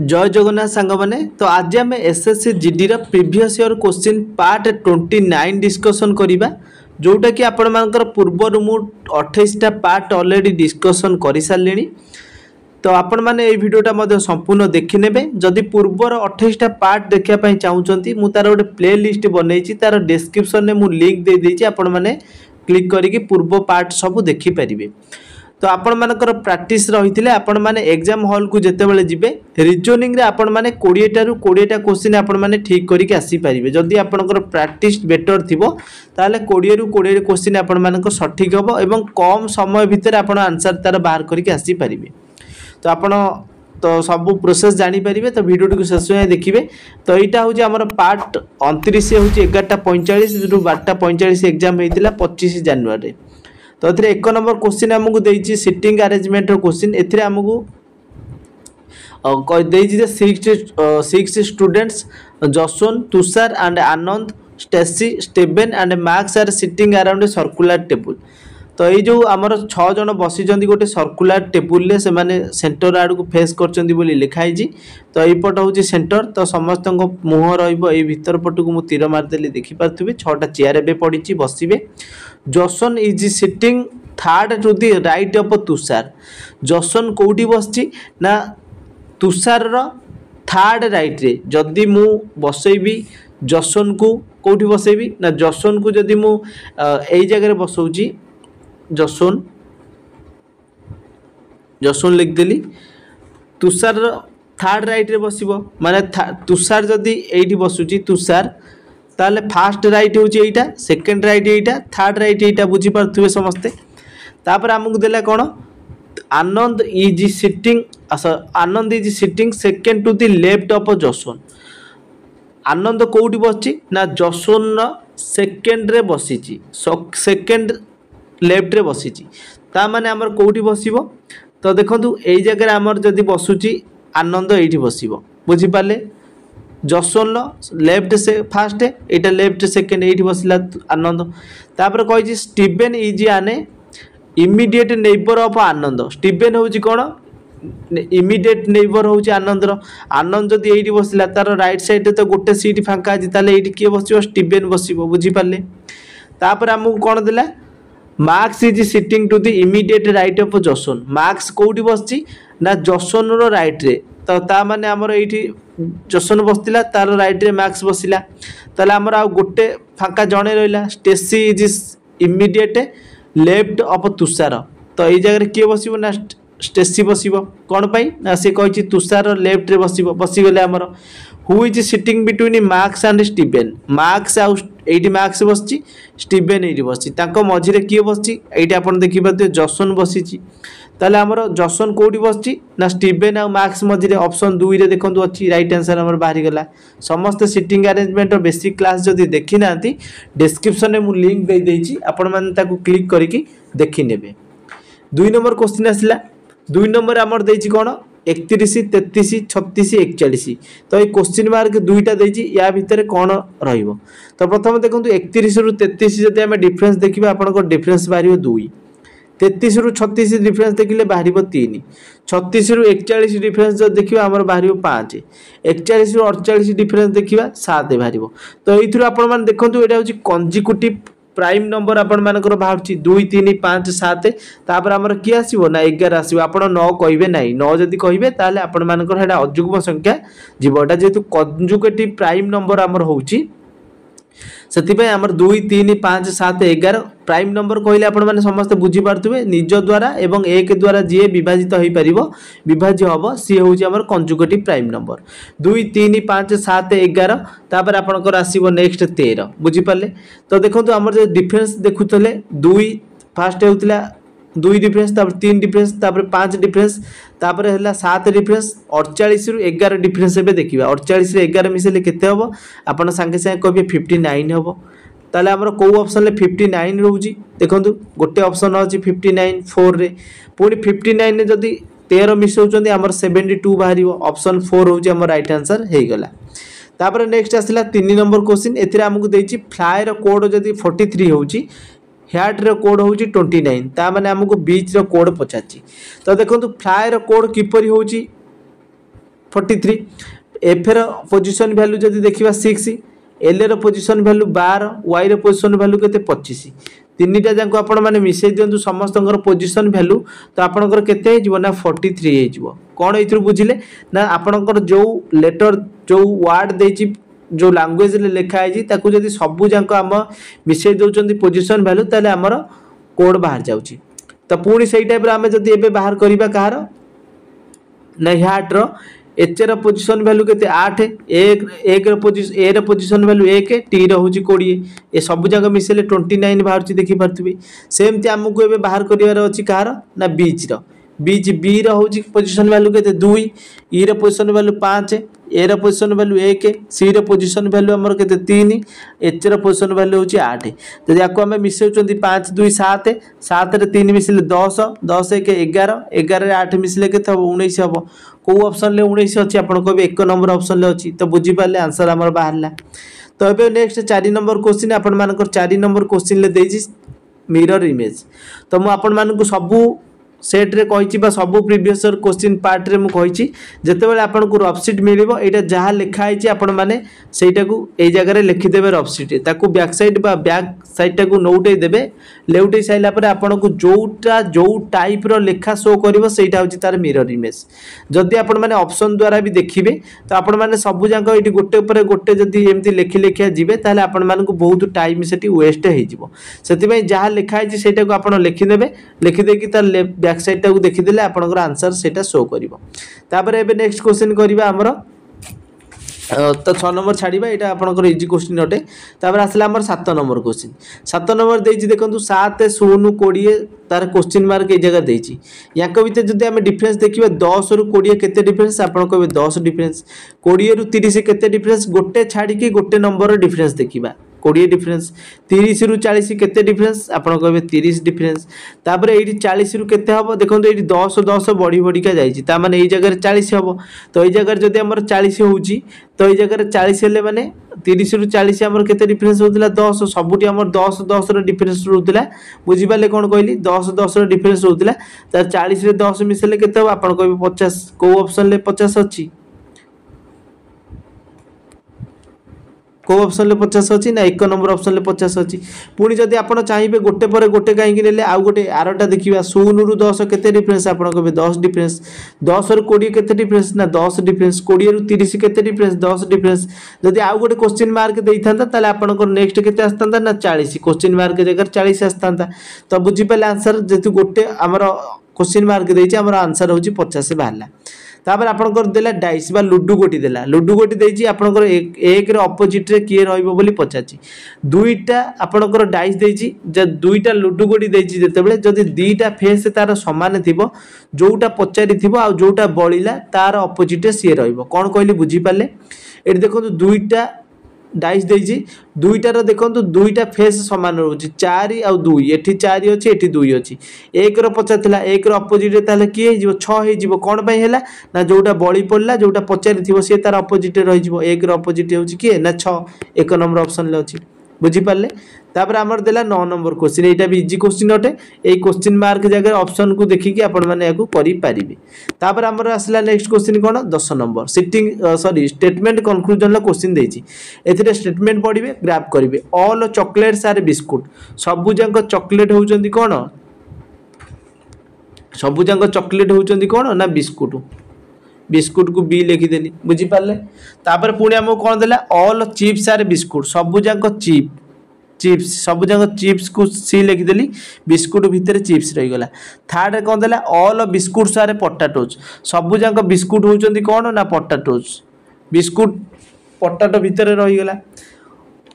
जय जगन्नाथ सांग मैंने तो आज आम SSC GD previous year question part 29 discussion करवा जोटा कि आपण मानकर पूर्वर मु 28टा पार्ट ऑलरेडी डिस्कसन कर सारे। तो आपण मैंने ये वीडियोटा मध्य संपूर्ण देखने जदि पूर्वर 28टा पार्ट देखापी चाहूँगी मु तार गोटे प्ले लिस्ट बनई तार डिस्क्रिप्शन में मुझे लिंक दे देती आपण मैंने क्लिक करके पूर्व पार्ट सब देखिपारे। तो आपण मानकर प्रैक्टिस रही आपण माने एग्जाम हॉल को जितेबाला जिबे रिजनिंग रे आपण माने 20टा रु 20टा क्वेश्चन आपण माने ठीक करके आसी पारिबे। जदि आपनकर प्रैक्टिस बेटर थिबो ताले 20 रु 20 क्वेश्चन आपण मानकर सठिक हबो एवं कम समय भितर आपण आंसर तार बाहर करके आसी पारिबे। तो आपण तो सब प्रोसेस जानी पारिबे। तो वीडियो को शेष में देखिए। तो यहाँ हूँ आम पार्ट 29 हूँ 11:45 रु 12:45 एग्जाम होता 25 जनवरी। तो ये एक नंबर क्वेश्चन आमको देती सिटिंग अरेंजमेंट क्वेश्चन एथिरे आमको देती 6 students Jaswant Tushar and Anand Stacy Steven and Marks are sitting around a circular table. तो ये जो आमर 6 जन बसी गोटे सर्कुलर टेबुल से माने सेंटर आड़ को फेस कर लिखाई। तो यपट हूँ सेंटर। तो समस्त मुह रतर पट को तीर मारदेली देखिपे 6टा चेयर एवं पड़ी बसवे। Jaswant is sitting third to the right of Tushar. Jaswant कौटी बसची ना तुषार थर्ड राइट रे जदि मु बसैबी जसन को कौटी बसैबी ना जसन को जदि मु एई जगह बसौची जसन जसन लिखदेली तुषार थर्ड राइट रे बसिबो माने तुषार जदि एठी बसुची तुषार ताले फास्ट राइट हूँ यहीटा सेकेंड राइट यहीटा थर्ड राइट यहीटा बुझीपे समस्ते। तापर आमको देला कौन Anand is sitting Anand is sitting second to the left of Jaswant. Anand कौटी बसची ना जसवन सेकेंड रे बसीची सेकेंड लेफ्ट रे बसीची ता माने आमर कौटी बसिबो। तो देखंतु एई जगह आमर जदी बसुची आनंद एठी बसिबो बुझीपाले। जसवन लेफ्ट से फास्ट एटा लेफ्ट सेकेंड एठी बसला आनंद। तापर कहि स्टीवेन इज आने immediate neighbour of Anand. Steven होउची कोन इमीडिएट नेबर होउची आनंदर। आनंद जदि एठी बसला तार राइट साइड तो गोटे सीट फांका अछि ताले एठी के बसिबो स्टीवेन बसिबो बुझी पाले। तापर हमहु कोन देला Marks is sitting to the immediate right of Jaswant. Marks कोउठी बसची ना जसवन रो राइट रे। तो ता माने हमर एठी जसवन बसतिला तार राइट रे मार्क्स बसिला ताले हमर आ गोटे फांका जणे रहिला Stacy is immediate left of Tushar. तो एई जगह के बसिबो ना स्टेसी बसिबो कोन पई ना से कहिछि तुषार लेफ्ट रे बसिबो बसि गेले हमर who is sitting between Marks and Steven. Marks आ एठी मार्क्स बसछि स्टीवेन एठी बसछि ताको मझी रे के बसछि एठी आपण देखि पाते जसवन बसिछि ताले हमर जसवन कोडी बसछि ना स्टीवेन आ मार्क्स मझी रे ऑप्शन 2 रे देखंतु अछि राइट आंसर हमर बाहरी गला। समस्त सिटिंग अरेंजमेंट और बेसिक क्लास जदि देखि नांती डिस्क्रिप्शन में मु लिंक दे देछि आपण माने ताको क्लिक करके देखि नेबे। 2 नंबर क्वेश्चन आसिला 2 नंबर हमर देछि कोन 31 33 36 41। तो ये क्वेश्चन मार्क 2टा देछि या भितर कोन रहइबो। तो प्रथम देखंतु 31 रु 33 जदि हम डिफरेंस देखिबा आपण को डिफरेंस बाहरिबो 2। 33 रु 36 डिफरेंस देखिले बाहरिबो 3। 36 रु 41 डिफरेंस जो देखिबा हमर बाहरिबो 5। 41 रु 48 डिफरेंस देखिबा 7 बाहरिबो। तो एथुर आपण मान देखंतु एटा होची कंजिक्यूटिव प्राइम नंबर आपण मानकर बाहरची 2 3 5 7 तापर हमर की आसीबो ना 11 आसीबो। आपण 9 कहिबे नाही 9 जदी कहिबे ताले आपण मानकर हेडा अजुग्म संख्या जीवटा जेतु कंजुगेटिव प्राइम नंबर हमर होउची सेतिपय हमर 2 3 5 7 11 प्राइम नंबर कहले आपण माने समस्त बुझी पारथुबे निज द्वारा एवं 1 द्वारा जे विभाजित होई परिबो विभाज्य हबो सी होउची हमर कंजुगेटिव प्राइम नंबर 2 3 5 7 11 तापर आपनकर आसीबो नेक्स्ट 13 बुझी पाले। तो देखंतु हमर जे डिफरेंस देखुतले 2 फास्ट हेउतला 2 डिफरेंस तापर 3 डिफरेंस तापर 5 डिफरेंस तापर हैला 7 डिफरेंस 48 रु 11 डिफरेंस एबे देखिबा 48 रे 11 मिसेले केते हबो आपण संगे संगे कहबे 59 हबो। ताले हमर को ऑप्शन ले 59 रहउजी देखंतु गोटे ऑप्शन अछि 59 4 रे पुनी 59 ने जदी 13 मिसौचंदी हमर 72 बाहरिबो ऑप्शन 4 होउजी हमर राइट आंसर हे गेला। तापर नेक्स्ट आसिला 3 नंबर क्वेश्चन एथिरे हमकु देछि फ्लाई रो कोड जदी 43 होउची ह्याट रो कोड होउची 29 ता माने हमकु बीच रो कोड पचाची। तो देखंतु फ्लाई रो कोड किपरि होउची 43 एफ रो पोजीशन वैल्यू जदि देखिबा 6 एल रो पोजीशन वैल्यू 12 वाई रो पोजीशन वैल्यू केते 25 तीनटा जाको आपण माने मिसै दियंतु समस्तଙ୍କର पोजीशन वैल्यू तो आपणकर केते हे जिवो ना 43 हे जिवो कोन एथुर बुझिले ना आपणकर जो लेटर जो वर्ड देछि जो लैंग्वेज ले लिखा है ताकू जदि सबु जाको हम मिसै दउचंदी पोजीशन वैल्यू ताले हमर कोड बाहर जाउची तो पुणी सेही टाइप रे हम जदि एबे बाहर करिबा कहार ना ह्याट रो एच रो पोजीशन वैल्यू केते 8 एक रो position A row position value 1 T रो होची 20 ए सब जगह मिसेले 29 बाहर ची देखि परथबे सेमती हमकु एबे बाहर करिवार अछि कहार ना बीच बी रो होची पोजीशन वैल्यू केते 2 ई रो पोजीशन वैल्यू 5 ए रो पोजीशन वैल्यू 1 सी रो पोजीशन वैल्यू हमर केते 3 एच रो पोजीशन वैल्यू होची 8 तो याको हम मिसेउचंदी 5 2 7 7 रे 3 मिसले 10 10 1 11 11 रे 8 मिसले केते हो 19 हबो को ऑप्शन ले 19 अछि आपण को एक नंबर ऑप्शन ले अछि तो बुझी पाले आंसर हमर बाहरला तो एबे नेक्स्ट 4 नंबर क्वेश्चन आपण मानकर 4 नंबर क्वेश्चन ले देछि मिरर इमेज तो मु आपण मानकु सबु सेट रे कहिछि बा सबु प्रीवियस क्वेश्चन पार्ट रे मु कहिछि जते बेले आपण को रफ शीट मिलिबो एटा जहा लिखा आइछि आपण माने सेटा को ए जगह रे लिखि देबे रफ शीट ताकू बैक साइड बा बैक साइड टा को नोटै देबे लेउटै साइला परे आपण को जो टाइप रो लेखा शो करिवो सेटा होछि तार मिरर इमेज जदि आपण माने ऑप्शन द्वारा भी देखिबे तो आपण माने सबु जांको एटी गोटे ऊपर गोटे जदि एमती लेखि लेखिया जिवे ताले आपण माने को बहुत टाइम सेटी वेस्ट हे जिवो सेति भाई जहा लिखा आइछि सेटा को आपण लिखि देबे लिखि दे कि तार बैक साइड टा को देखि देले आपनकर आंसर सेटा शो करिवो तापर एबे नेक्स्ट क्वेश्चन करिबा हमरो तो 6 नंबर छाड़ीबा एटा आपनकर इजी क्वेश्चन अटे तापर आसला हमर 7 नंबर क्वेश्चन 7 नंबर देछि देखंतु 7 0 20 तार क्वेश्चन मार्क ए जगह देछि याको भीतर जदि हम डिफरेंस देखिबा 10 रु 20 केते डिफरेंस आपन कहबे 10 डिफरेंस 20 रु 30 केते डिफरेंस गोटे छाडी के गोटे नंबर रो डिफरेंस देखिबा 20 डिफरेंस 30 रु 40 केते डिफरेंस आपन कहबे 30 डिफरेंस तापर एठी 40 रु केते हबो देखंतु एठी 10 10 बढ़ी बढ़ी का जाईची ता माने ए जगह 40 हबो तो ए जगह जदि हमर 40 होउची तो ए जगह 40 हेले माने 30 रु 40 हमर केते डिफरेंस होतिला 10 सबुटी हमर 10 10 रो डिफरेंस होतिला बुझी पाले कोन कहली 10 10 रो डिफरेंस होतिला त 40 रे 10 मिसले केते हबो आपन कहबे 50 को ऑप्शन ले 50 अछि को ऑप्शन ले 50 अछि ना एक नंबर ऑप्शन ले 50 अछि पुनी जदि आपण चाहिबे गोटे पर गोटे काहे कि नेले आ गोटे आरोटा देखिबा 0 रु 10 केते डिफरेंस आपण कहबे 10 डिफरेंस 10 रु 20 केते डिफरेंस ना 10 डिफरेंस 20 रु 30 केते डिफरेंस 10 डिफरेंस जदि आ गोटे क्वेश्चन मार्क देइथांता ताले आपण को नेक्स्ट केते आस्तांता ना 40 क्वेश्चन मार्क जगह 40 आस्तांता तो बुझी पले आंसर जेतु गोटे हमर क्वेश्चन मार्क देइछि हमर आंसर होछि 50 बाहरला तापर आपनकर देला डाइस बा लुडू गोटी देला लुडू गोटी देछि आपनकर एक रे ऑपोजिट रे किए रहइबो बोली पचाछि दुईटा आपनकर डाइस देछि जे दुईटा लुडू गोटी देछि जते बेले जदि दुईटा फेस तार समान थिबो जोटा पचारि थिबो आ जोटा बळिला तार ऑपोजिट रे सिए रहइबो कोन कहली बुझी पाले एठी देखो दुईटा डाइस देछि दुईटा रो देखंतु दुईटा फेस समान रहउछि 4 आ 2 एठी 4 अछि एठी 2 अछि एक रो पचाथिला एक रो ऑपोजिट रे ताले की हे जिवो 6 हे जिवो कोन पय हैला ना जोटा बळी पडला जोटा पचारि थिबो से तार ऑपोजिट रे रहि जिवो एक रो ऑपोजिट होछि की ना 6 एक नंबर ऑप्शन ले अछि बुझी पाले तापर हमर देला 9 नंबर क्वेश्चन एटा भी इजी क्वेश्चन अटे ए क्वेश्चन मार्क जगह ऑप्शन को देखि कि आपण माने याकू करि पारिबे तापर हमर आसला नेक्स्ट क्वेश्चन कोन 10 number sitting sorry statement conclusion ला क्वेश्चन देछि एथिरे स्टेटमेंट पढिबे ग्राफ करिवे ऑल चॉकलेट्स आर बिस्कुट सबु जंक चॉकलेट होउचंदी कोन सबु जंक चॉकलेट होउचंदी कोन ना बिस्कुट बिस्कुट को बी लिखि देली बुझी पाले तापर पुणी हमको कोन देला ऑल चिप्स आर बिस्कुट सबु जंक चिप्स सबु जंक चिप्स को सी लिखि देली बिस्कुट भीतर चिप्स रही गला थर्ड रे कोन देला ऑल बिस्कुट्स आर पोटैटोज सबु जंक बिस्कुट होउचंदी कोन ना पोटैटोज बिस्कुट पोटैटो भीतर रही गला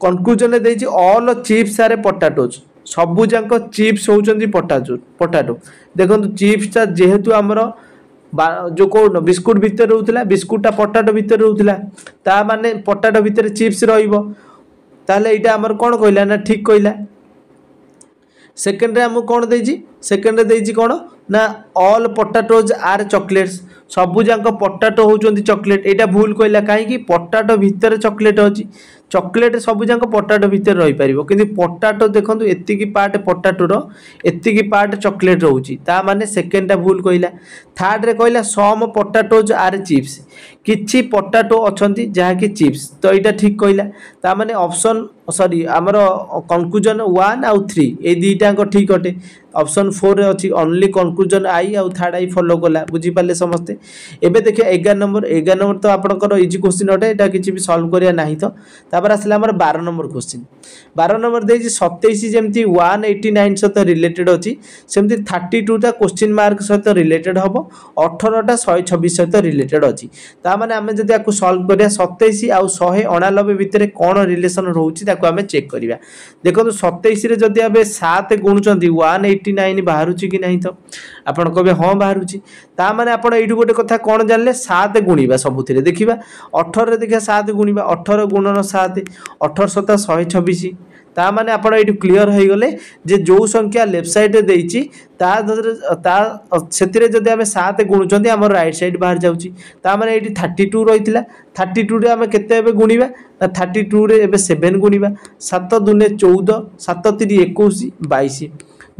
कंक्लूजन रे देछि ऑल चिप्स आर पोटैटोज सबु जंक चिप्स होउचंदी पोटैटो देखंतु चिप्स ता जेहेतु हमरो जो कोन बिस्कुट भीतर रहउतला बिस्कुटटा पोटैटो भीतर रहउतला ता माने पोटैटो भीतर चिप्स रहिबो ताले एटा हमर कोन कहला ना ठीक कहला सेकंड रे हम कोन देछि सेकंड रे देछि कोन ना ऑल पोटाटोज आर चॉकलेट्स सबू जाक पोटाटो होउचंती चॉकलेट एटा भूल कहला कहीं पोटाटो भितर चॉकलेट अछि चॉकलेट सबू जाक पोटाटो भितर रही पारिबो किंतु पोटाटो देखंतु एतिकी पार्ट पोटाटो रो एतिकी पार्ट चॉकलेट रहउची ता माने सेकंड टा भूल कहला थर्ड रे कहला सम पोटाटोज आर चिप्स किछि पोटाटो अछंती जहा कि चिप्स तो एटा ठीक कहला ता माने ऑप्शन सॉरी हमर कंक्लूजन 1 आउ 3 ए दीटा को ठीक अटे ऑप्शन 4 रे अछि ओनली कंक्लूजन आई आउ थर्ड आई फॉलो कला बुझी पाले समस्ते एबे देखिए 11 नंबर तो आपनकर इजी क्वेश्चन अटे एटा किछि भी सॉल्व करिया नाही तो तापर आसला हमर 12 नंबर क्वेश्चन 12 नंबर देछि 27 जेमति 189 सहित रिलेटेड अछि सेमति 32 टा क्वेश्चन मार्क सहित रिलेटेड हबो 18 टा 126 सहित रिलेटेड अछि ता माने हमें जदि आकु सॉल्व करिया 27 आउ 189 भितरे कोन रिलेशन रहउछि ताकु हमें चेक करिया देखो 27 रे जदि आबे 7 गुणुचंती 189 बाहरुछि कि नाही तो आपण कहबे हां बाहरुछि ता माने आपण एइडु गोटे कथा कोन जानले 7 गुणिबा सबुथिरे देखिबा 18 रे देखिया 7 गुणिबा 18 गुणन 7 18 सता 126 ता माने आपण एइडु क्लियर होई गले जे जो संख्या लेफ्ट साइड रे देइछि ता सेतिरे जदि हमें 7 गुणुचंती हमर राइट साइड बाहर जाउछि ता माने एइडि 32 रहितला 32 रे हमें केते एबे गुणिबा 32 रे एबे 7 गुणिबा 7 दुने 14 7 3 21 22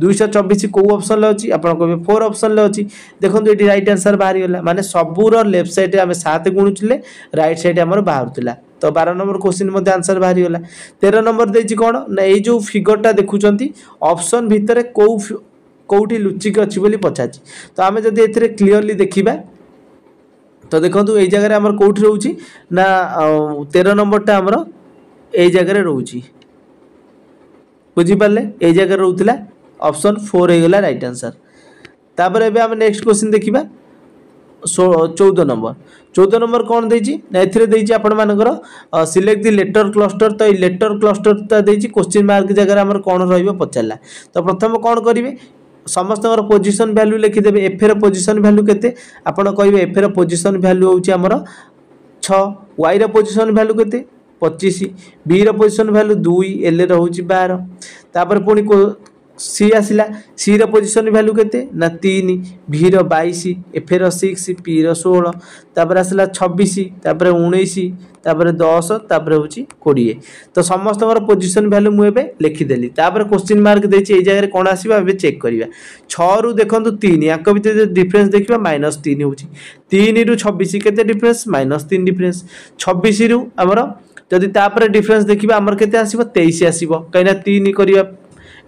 224 को ऑप्शन ले अछि आपण कहबे 4 ऑप्शन ले अछि देखंतु एटी राइट आंसर बाहर गेला माने सबूर लेफ्ट साइड रे हमें 7 गुणुचले राइट साइड हमर बाहरतला तो 12 नंबर क्वेश्चन मध्ये आंसर बाहर गेला 13 नंबर देछि कोन ना ए जो फिगरटा देखुचंती ऑप्शन भितरे कोउठी लुचि के अछि बोली पछाछि तो हमें जदी एथिरे क्लियरली देखिबा तो देखंतु ए जगह रे हमर कोउठी रहउछि ना 13 नंबरटा हमर ए जगह रे रहउछि बुझी पाले ए जगह रहउतला ऑप्शन 4 हे गला राइट आंसर तापर एबे हम नेक्स्ट क्वेश्चन देखिबा 14 नंबर कोन देछि ना एथिरे देछि आपण मानकर सिलेक्ट द लेटर क्लस्टर तो ए लेटर क्लस्टर ता देछि क्वेश्चन मार्क जगह हमर कोन रहइबो पचला तो प्रथम कोन करिवे समस्त पोजीशन वैल्यू लिखि देबे एफ रो पोजीशन वैल्यू केते आपण कहबे एफ रो पोजीशन वैल्यू होउछि हमर 6 y रो पोजीशन वैल्यू केते 25 b रो पोजीशन वैल्यू 2 l रो होउछि 12 तापर पुनी सी आसिला सी रो पोजीशन वैल्यू केते ना 3 v रो 22 f रो 6 p रो 16 तापर आसिला 26 तापर 19 तापर 10 तापर होची 20 तो समस्त पोजीशन वैल्यू मु एबे लिखि देली तापर क्वेश्चन मार्क देछि ए जगह रे कोन आसीबा एबे चेक करिवा 6 रु देखंतु 3 याक भितर डिफरेंस देखिबा -3 होची 3 रु 26 केते डिफरेंस -3 डिफरेंस 26 रु हमर जदी तापर डिफरेंस देखिबा हमर केते आसीबो 23 आसीबो कहिना 3 करिबा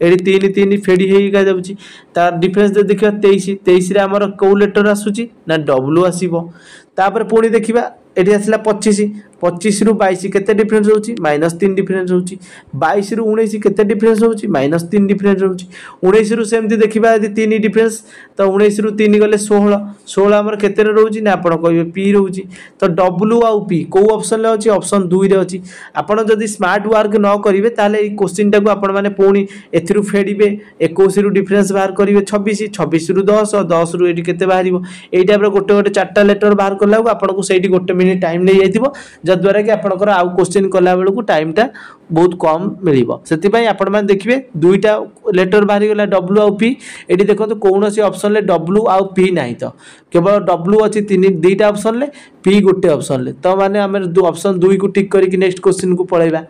एडी 3 फेडी हेई का जाउची तार डिफरेंस दे देखिबा 23 रे हमर को लेटर आसुची ना डब्ल्यू आसीबो तापर पुणी देखिबा एडी आसला 25 रु 22 केते डिफरेंस होउची -3 डिफरेंस होउची 22 रु 19 केते डिफरेंस होउची -3 डिफरेंस होउची 19 रु सेमती देखिबा यदि 3 डिफरेंस तो 19 रु 3 गले 16 हमर केते रे रहउची ना आपण कहबे p रहउची तो w आउ p को ऑप्शन ले अछि ऑप्शन 2 रे अछि आपण जदी स्मार्ट वर्क न करिवे ताले ए क्वेश्चन टाको आपण माने पुणी एथिरु फेडिबे 21 रु डिफरेंस बाहर करिवे 26 रु 10 रु एडी केते बाहरिबो एई टाइप रो गोटे चारटा लेटर बाहर करला आपण को सेठी गोटे मिनिट टाइम नै जाइतिबो जद्वारा कि आपनकर आउ क्वेश्चन कला बेलू को टाइम टा बहुत कम मिलिबो सेति पई आपण माने देखिबे दुईटा लेटर बाहरी गला w आउ p एडी देखो तो कोनोसी ऑप्शन ले w आउ p नाही तो केवल w अछि तीन दुईटा ऑप्शन ले p गोटे ऑप्शन ले तो माने हम ऑप्शन 2 को टिक करी कि नेक्स्ट क्वेश्चन को पळैबा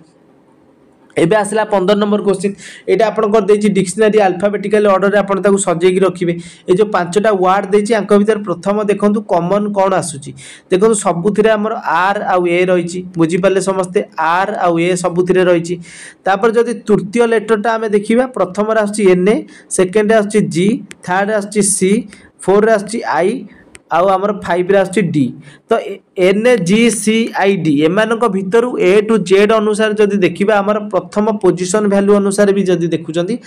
एबे आसला 15 नंबर क्वेश्चन एटा आपण कर देछि डिक्शनरी अल्फाबेटिकल ऑर्डर रे आपण ताकू सजेई कि रखिबे ए जो पांचटा वर्ड देछि अंक भीतर प्रथम देखंतु कॉमन कोन आसुची देखंतु सबुथिरे हमर r आउ a रहिछि बुझि पाले समस्ते r आउ a सबुथिरे रहिछि तापर जदि तृतीय लेटरटा हमें देखिबा प्रथम रे आसुची n सेकंड रे आसुची g थर्ड रे आसुची c फोर रे आसुची i आउ हमर 5 रे आसुची d तो n g c i d एमानक भितरु a टू z अनुसार जदि देखिबा हमर प्रथम पोजीशन वैल्यू अनुसार भी जदि देखुचंती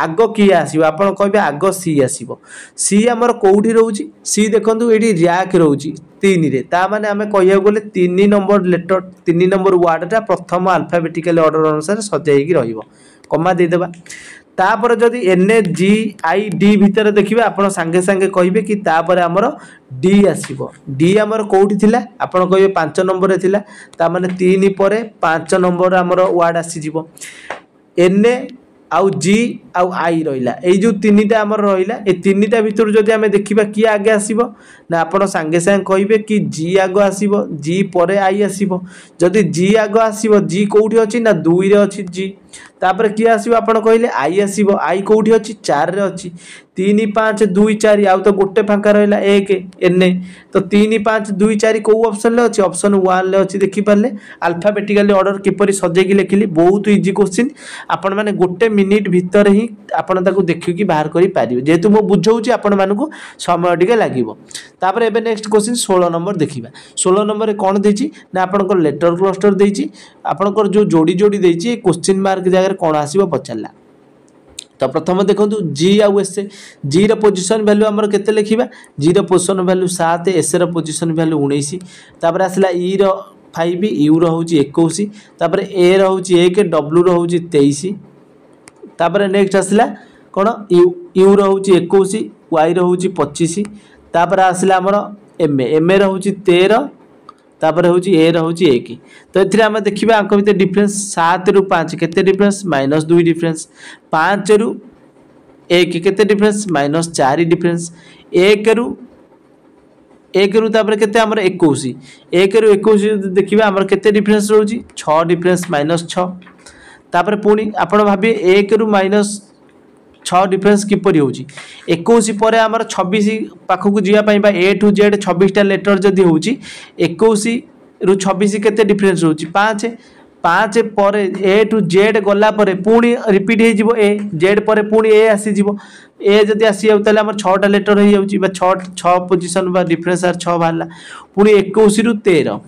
आगो की आसीबो आपण कहबे आगो c आसीबो c हमर कोउठी रहउची c देखंतु एडी रैक रहउची 3 रे ता माने हमें कहिया गोले 3 नंबर लेटर 3 नंबर वर्डटा प्रथम अल्फाबेटिकल ऑर्डर अनुसार सजाई कि रहिबो कमा दे देबा तापर जदि n g i d भितर देखिबा आपण संगे संगे कहिबे कि तापर हमर d आसीबो d हमर कोउठी थिला आपण कहिबे 5 नंबर रे थिला ता माने 3 परे 5 नंबर हमर वर्ड आसी जिवो n आउ जी आउ आई रहा ये जो तीनटा आमर रहा ये तीनटा भितर जदि आम देखा किए आगे आसब ना आप सांगे सांगे कहे कि जी आग आसब जी पर आई आसब जदि जी आग आसब जी कौटी अच्छी ना 2 रे अच्छी जी तापर किए आसब आप कहले आई आसब आई कौटी अच्छी 4 रे अच्छी 3 5 2 4 आउ तो गोटे फांका रहा 1 एने तो 3 5 2 4 कौ ऑप्शन अच्छी ऑप्शन 1 ले अच्छी देखिपारे अल्फाबेटिकली ऑर्डर किपर सजेकी लिखिली बहुत इजी क्वेश्चन आपण मैंने गोटे मिनिट भितर ही आपण ताको देखिकी बाहर करि पारिबे जेहेतु मो बुझाऊँ आपण मानकु समय टिके लागिबो तापर एबे नेक्स्ट क्वेश्चन 16 नंबर देखिबा 16 नंबर कौन देछि ना आपनकर लेटर क्लस्टर देछि आपनकर जो जोड़ी जोड़ी देछि क्वेश्चन मार्क जगह कौन आसीबो पचारला तो प्रथम देखो जी आउ एस जी रो पोजिशन वैल्यू आमर केते लिखिबा जी रो पोजिशन वैल्यू 7 एस रो पोजिशन वैल्यू 19 तापर आसला ई रो 5 यू रो होची 21 तापर ए रो होची 1 डब्ल्यू रो होची 23 तापर नेक्स्ट आसला कोन यू रो होची 21 वाई रो होची 25 तापर आसला आमर एम रो होची 13 तापर होची ए रो होची 1 तो एथिरे हम देखिबा अंक भितर डिफरेंस 7 रु 5 केते डिफरेंस -2 डिफरेंस 5 रु 1 केते डिफरेंस -4 डिफरेंस 1 रु तापर केते हमर 21 1 रु 21 देखिबा हमर केते डिफरेंस रहउची 6 डिफरेंस -6 तापर पुनी आपण भाबिए 1 रु -6 डिफरेंस किपरि होउची 21 पर हमर 26 पाखकु जिया पई बा ए टू जेड 26 टा लेटर जदी होउची 21 रु 26 केते डिफरेंस होउची 5 5 पर ए टू जेड गला पर पुनी रिपीट हे जिवो ए जेड पर पुनी ए आसी जिवो ए जदी आसी जाउ तले हमर 6 टा लेटर हे जाउची बा 6 पोजीशन बा डिफरेंस आर 6 बाहला पुनी 21 रु 13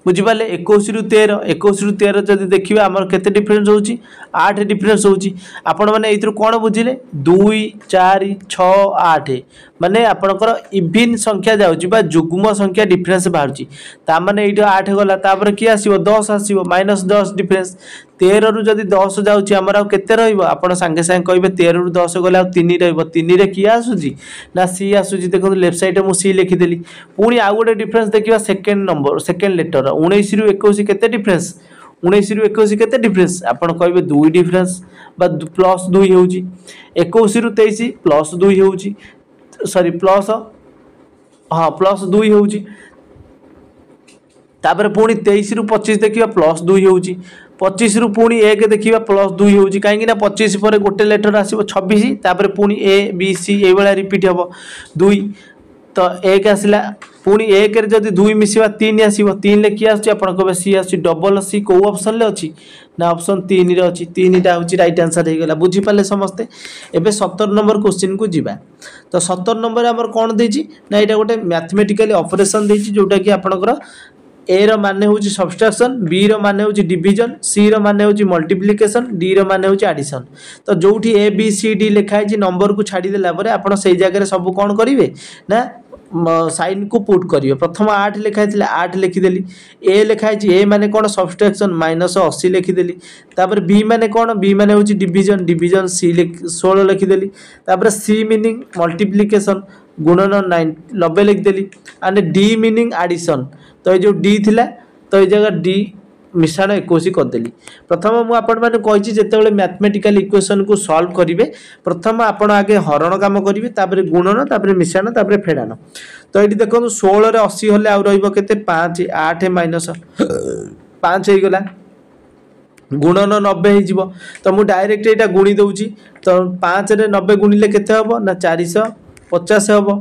बुझिपारे 21 रु 13 जदि देखिए आमर केते डिफरेंस होउची 8 डिफरेंस होउची आपण माने एथरो कोन बुझिले 2 4 6 8 माने आपनकर इवन संख्या जाउची बा जुग्म संख्या डिफरेंस बाहरची ता माने एइटो 8 गला तापर की आसीबो 10 आसीबो -10 डिफरेंस 13 रु जदि 10 जाउची हमर आ केते रहइबो आपण संगे संगे कहबे 13 रु 10 गला 3 रहइबो 3 रे की आसुची ना सी आसुची देखो लेफ्ट साइड मु सी लिखि देली पुनी आ गोटे डिफरेंस देखिबा सेकंड नंबर सेकंड लेटर 19 रु 21 केते डिफरेंस 19 रु 21 केते डिफरेंस आपण कहबे 2 डिफरेंस बा +2 होउची 21 रु 23 +2 होउची सॉरी प्लस हाँ +2 होउची तापर पुनी 23 रु 25 देखिबा +2 होउची 25 रु पुनी 1 देखिबा +2 होउची काहेकि ना 25 पर गोटे लेटर आसीबो 26 तापर पुनी ए बी सी ए वाला रिपीट हबो 2 तो 1 आसिला पुनी 1 रे जदी 2 मिसिबा 3 आसीबो 3 ले की आसी आपण कहबे सी आसी डबल सी को ऑप्शन ले अछि ना ऑप्शन 3 रे अछि 3 टा होची राइट आंसर हे गेला बुझी पाले समस्ते एबे 17 नंबर क्वेश्चन को जिबा तो 17 नंबर हमर कोन देछि ना एटा गोटे मैथमेटिकली ऑपरेशन देछि जोटा कि आपनकर ए रो माने होची सबट्रैक्शन बी रो माने होची डिवीजन सी रो माने होची मल्टीप्लिकेशन डी रो माने होची एडिशन तो जोठी ए बी सी डी लिखा है नंबर को छाड़ी देला परे आपण सेई जगह रे सब कोन करिवे ना साइन को पुट करिवे प्रथम 8 लिखा है 8 लिखि देली ए लिखा है ए माने कोन सबट्रैक्शन -80 लिखि देली तापर बी माने कोन बी माने होची डिवीजन डिवीजन सी 16 लिखि देली तापर सी मीनिंग मल्टीप्लिकेशन गुणन 90 लिखि देली एंड डी मीनिंग एडिशन तो ये जो डी थिला तो ये जगह डी मिश्रण 21 कर देली प्रथम मु आपण माने कहिछि जेतेबेले मैथमेटिकल इक्वेशन को सॉल्व करिवे प्रथम आपण आगे हरण काम करिवे तापर गुणन तापर मिश्रण तापर फेडान तो एठी देखो 16 रे 80 होले आ रहइबो केते 5 8 - 5 हे गला गुणन 90 हे जिवो तो मु डायरेक्ट एटा गुणी दउची तो 5 रे 90 गुणिले केते हबो ना 450 हबो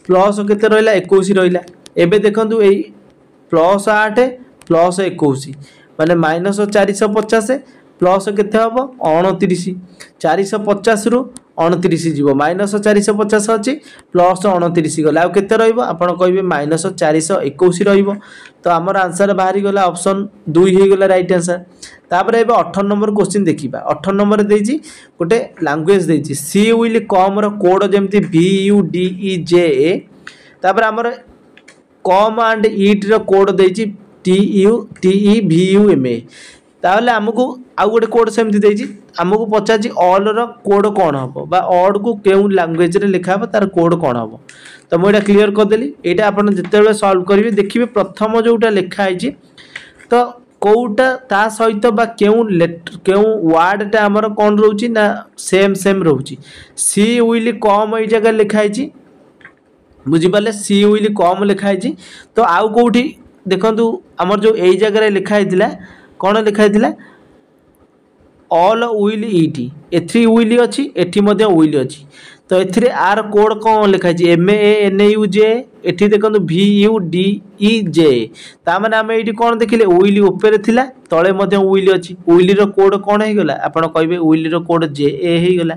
प्लस केते रहइला 21 रहइला एबे देखंतु एई +8 +21 माने -450 प्लस केते हबो 29 450 रु 29 जीवो -450 अछि प्लस 29 गला आ केते रहइबो आपण कहबे -421 रहइबो तो हमर आंसर बाहरी गला ऑप्शन 2 हे गला राइट आंसर तापर एबे 18 नंबर क्वेश्चन देखिबा 18 नंबर देछि गोटे लैंग्वेज देछि सी विल कम रो कोड जेमति VUDEJA तापर हमर कम एंड ईट रो कोड देछि TEVUMA ताहले हमको आउ गोटे कोड सेमति देछि हमको पचाछि ऑल रो कोड कोन हबो बा ऑड को केउ लैंग्वेज रे लिखा हबो तार कोड कोन हबो तो मु एटा क्लियर कर देली एटा आपण जतेबेले सॉल्व करिवे देखिबे प्रथम जोटा लिखा आइछि तो कोटा ता सहित बा केउ वार्डटा आमर कौन रोची ना सेम सेम रोची सी विल कम ये जगह लिखाई बुझिपारे सी विल कम लिखाई तो आउ कौटी देखु आमर जो यही जगह लिखाई कौन लिखाई ऑल विल ईट एथि विल अच्छी एठी विल अच्छी तो एथिरे आर कोड कौन लिखाई MANUJ एठी देखो VUDEJ ताମାନେ आम ये कौन देखिले विल ऊपर थिला तले विल अच्छी विल रो कोड कौन हो गला आपण कहबे विल रो कोड JA हो गला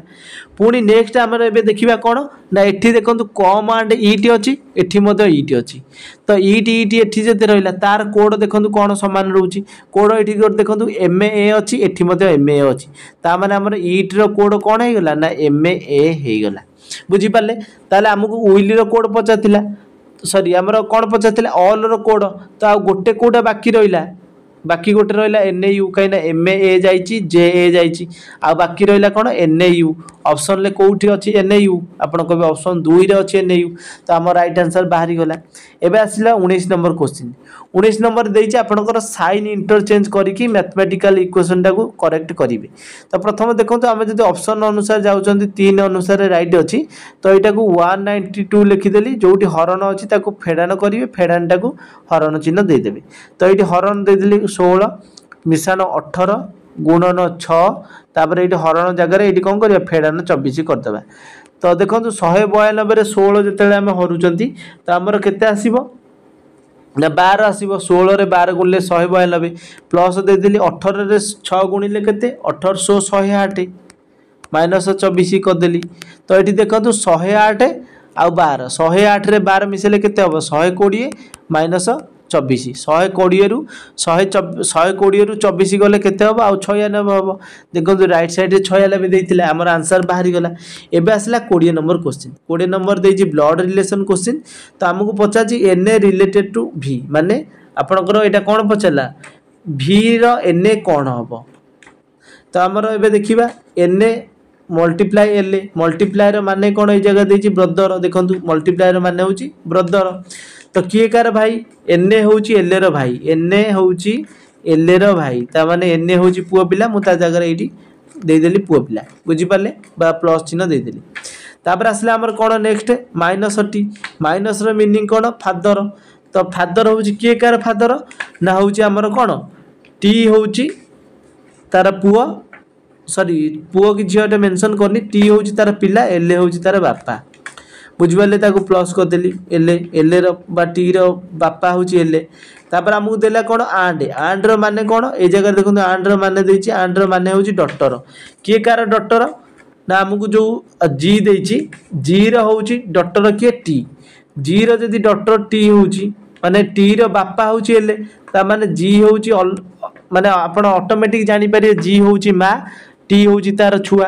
पुणी नेक्स्ट आमर एबे देखिबा कौन ना एठी देखो कम एंड ईट अच्छी एठी ईट अच्छी तो ईट एठी जते रहिला तार कोड देखो कौन समान रहउची कोड एठी देखो MA अच्छी एठी MA अच्छी ताମାନେ आमर ईट रो कोड कौन हो गला ना MA हो गला बुझी पाले ताले हमको विल रो कोड पचातिला सॉरी आमर कौन पचातिला ऑल रो कोड तो आ गोटे कोड बाकी रहिला बाकी गोटे रहिला NAU कहीं MA जाइची JA जाइची आ बाकी रहिला कौन NAU ऑप्शन ले कोठी अछि NAU आपण कहबे ऑप्शन 2 रे अछि NAU तो आम राइट आंसर बाहरी गला एबे आसिला 19 नंबर क्वेश्चन 19 नंबर देइची आपनकर साइन इंटरचेंज करिकि मैथमेटिकल इक्वेशन टाको करेक्ट करिवे तो प्रथम देखंतु आमे जदि ऑप्शन अनुसार जाउचंती 3 अनुसार राइट अछि तो एटा को 192 लिखि देली जोटी हरण अछि ताको फेडान करिवे फेडान टाको हरण चिन्ह दे देबे तो एटी हरण दे देली 16 मिशान 18 गुणन 6 तापर ये हरण जगह ये कौन कर फेडान 24 करदे तो देखो 192 16 जिते आम हरुचंती तो आमर केते आसीबो ना 12 आसीबो 16 रे 12 गुणले 192 प्लस दे देली 18 रे 6 गुणिले केते 1800 108 माइनस 24 कर देली तो ये देखो 108 आ 12 108 रे 12 मिसेले केते हबो 120 माइनस 24 120 रु 120 रु 24 गले केते हबो आ 96 हबो देखो राइट साइड रे 96 देइथिले हमर आंसर बाहरी गला एबे आसला 20 नंबर क्वेश्चन 20 नंबर देइची ब्लड रिलेशन क्वेश्चन तो हमकु पचाची NA रिलेटेड टू V माने आपनकर एटा कोन पचला V रो NA कोन हबो तो हमर एबे देखिबा NA मल्टीप्लाई LA मल्टीप्लाई रो माने कोन ए जगह देइची ब्रदर देखंतु मल्टीप्लाई रो माने होची ब्रदर तो किए कार भाई NA होची LA रो भाई NA होची LA रो भाई ता माने NA होची पुओ पिला मु ता जगह एठी दे देली पुओ पिला बुझी पाले बा प्लस चिन्ह दे देली तापर आसला हमर कोन नेक्स्ट माइनस टी माइनस रो मीनिंग कोन फादर तो फादर होची किए कार फादर ना होची हमर कोन टी होची तार पुओ सॉरी पुओ की झियोटे मेंशन करनी टी होची तार पिला LA होची तार बापा बुझिपारे ताको प्लस कर देली एल रो बा टी रो बापा होची LA तापर हमकु देला कोन आंड रो माने कोन ए जगह देखो आंड रो माने देइची आंड रो माने होची डॉक्टर के कार डॉक्टर ना हमकु जो जी देइची जी रो होची डॉक्टर के टी जी रो जदी डॉक्टर टी होची माने टी रो बापा होची LA ता माने जी होची माने आपण ऑटोमेटिक जानि पारे जी होची मां टी होची तार छुआ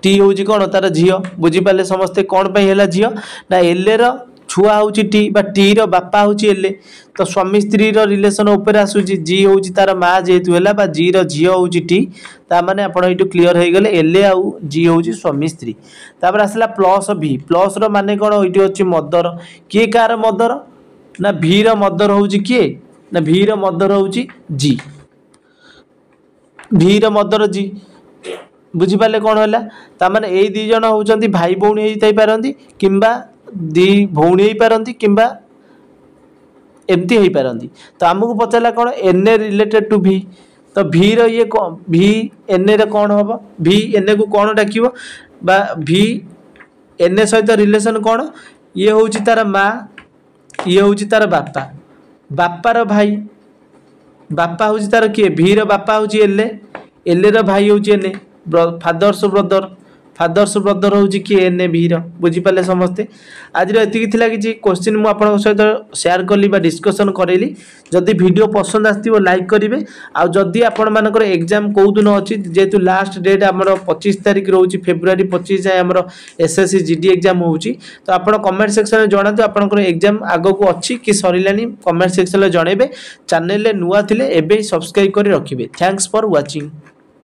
टी होची कोन तार झियो बुझी पाले समस्ते कोन पई हैला झियो ना LA रो छुआ होची टी बा टी रो बापा होची LA तो स्वामी स्त्री रो रिलेशन ऊपर आसुची जी होची तार मां जेतु हैला बा जी रो झियो होची टी ता माने आपण एटु क्लियर हे गेले LA आ जी होची स्वामी स्त्री तापर आसला प्लस V प्लस रो माने कोन एटु होची मदर के कार मदर ना V रो मदर होची के ना V रो मदर होची जी V रो मदर जी बुझी पाले कोन होला ता माने एई दी जण होचंती भाई भौणी हेई ताई पारंती किंबा दी भौणी हेई पारंती किंबा एमती हेई पारंती तो हमकु पचला कोन NA रिलेटेड टू V तो V रो ये V NA रे कोन होबो V NA को कोन डाकिबो बा V NA सहित रिलेशन कोन ये होची तार मां ये होची तार बापा बापा रो भाई बापा होची तार के V रो बापा होची LA रो भाई होची NA फादर्स ब्रदर होची कि NA V रो बुझी पाले समस्ते आज एति थिला कि क्वेश्चन मु आपन सहित शेयर करली बा डिस्कशन करेली जदि वीडियो पसंद आस्तिबो लाइक करिवे आ जदि आपन मानकर एग्जाम को दिन अछि जेतु लास्ट डेट हमर 25 तारिख रहउची फेब्रुवारी 25 जाय हमर SSC GD एग्जाम होउची तो आपन कमेंट सेक्शन में जणातु आपनकर एग्जाम आगो को अछि कि सरिलानी कमेंट सेक्शन में जणेबे चैनल ले नुवा थिले एबे सब्सक्राइब करि रखिबे थैंक्स फॉर वाचिंग।